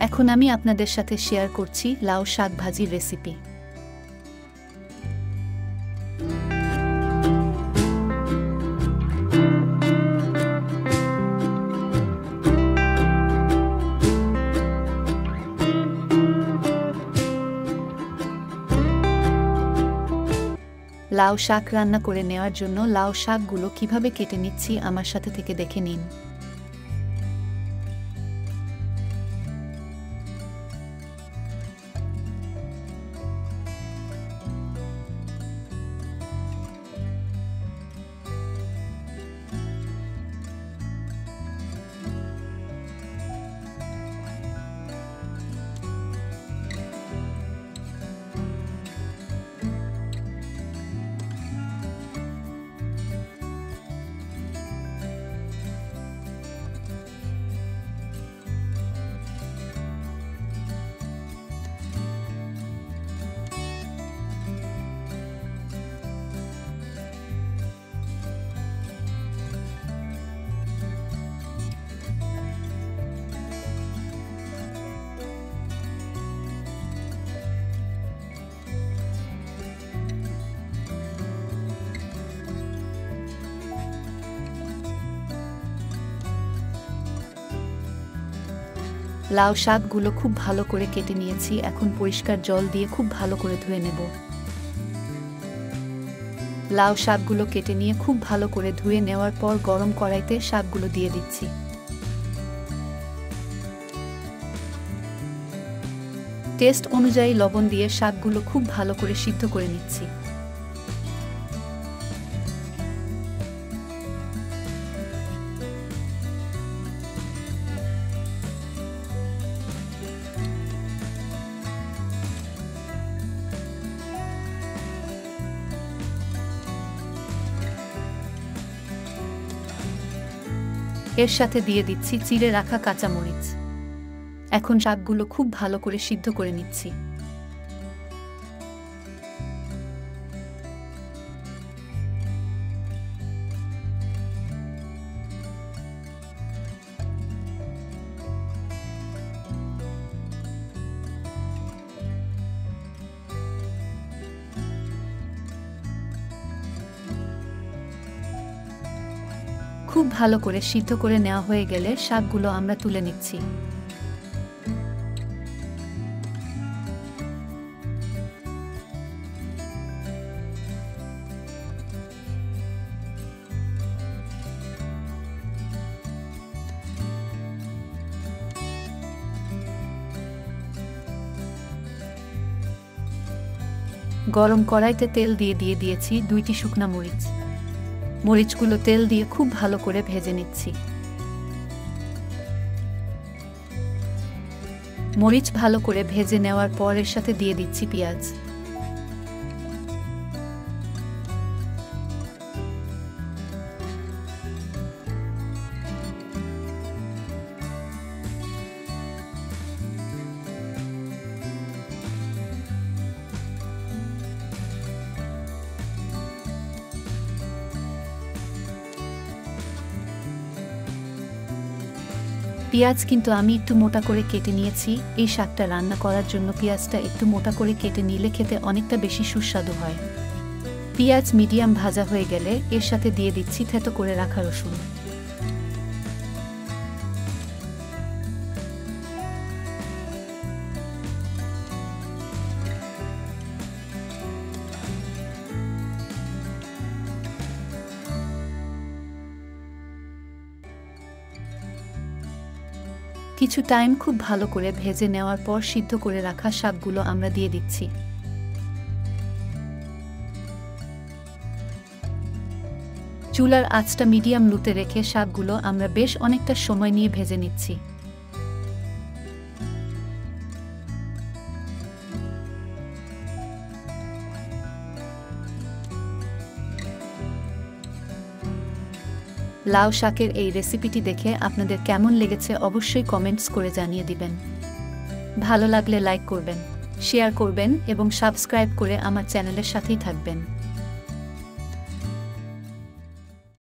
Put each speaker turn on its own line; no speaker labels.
এখন আমি আপনাদের সাথে শেয়ার করছি লাউ শাক ভাজির রেসিপি। লাউ শাক রান্না করে নেওয়ার জন্য লাউ শাকগুলো কিভাবে কেটে নিচ্ছি আমার সাথে থেকে দেখে নিন। লাউ শাকগুলো খুব ভালো করে কেটে নিয়েছি। এখন পরিষ্কার জল দিয়ে খুব ভালো করে ধুয়ে নেব। লাউ শাকগুলো কেটে নিয়ে খুব ভালো করে ধুয়ে নেওয়ার পর গরম কড়াইতে শাকগুলো দিয়ে দিচ্ছি। টেস্ট অনুযায়ী লবণ দিয়ে শাকগুলো খুব ভালো করে সিদ্ধ করে নিচ্ছি। এর সাথে দিয়ে দিচ্ছি চিড়ে রাখা কাঁচামরিচ। এখন শাকগুলো খুব ভালো করে সিদ্ধ করে নিচ্ছি। খুব ভালো করে সিদ্ধ করে নেওয়া হয়ে গেলে শাকগুলো আমরা তুলে নিচ্ছি। গরম কড়াইতে তেল দিয়ে দিয়েছি 2টি শুকনা মরিচ। মরিচগুলো তেল দিয়ে খুব ভালো করে ভেজে নিচ্ছি। মরিচ ভালো করে ভেজে নেওয়ার পর এর সাথে দিয়ে দিচ্ছি পেঁয়াজ। পেঁয়াজ কিন্তু আমি একটু মোটা করে কেটে নিয়েছি। এই শাকটা রান্না করার জন্য পেঁয়াজটা একটু মোটা করে কেটে নিলে খেতে অনেকটা বেশি সুস্বাদু হয়। পেঁয়াজ মিডিয়াম ভাজা হয়ে গেলে এর সাথে দিয়ে দিচ্ছি থেতো করে রাখা রসুন। কিছু টাইম খুব ভালো করে ভেজে নেওয়ার পর সিদ্ধ করে রাখা শাকগুলো আমরা দিয়ে দিচ্ছি। চুলার আঁচটা মিডিয়াম লুতে রেখে শাকগুলো আমরা বেশ অনেকটা সময় নিয়ে ভেজে নিচ্ছি। লাউ শাকের এই রেসিপিটি দেখে আপনাদের কেমন লেগেছে অবশ্যই কমেন্টস করে জানিয়ে দিবেন। ভালো লাগলে লাইক করবেন, শেয়ার করবেন এবং সাবস্ক্রাইব করে আমার চ্যানেলের সাথেই থাকবেন।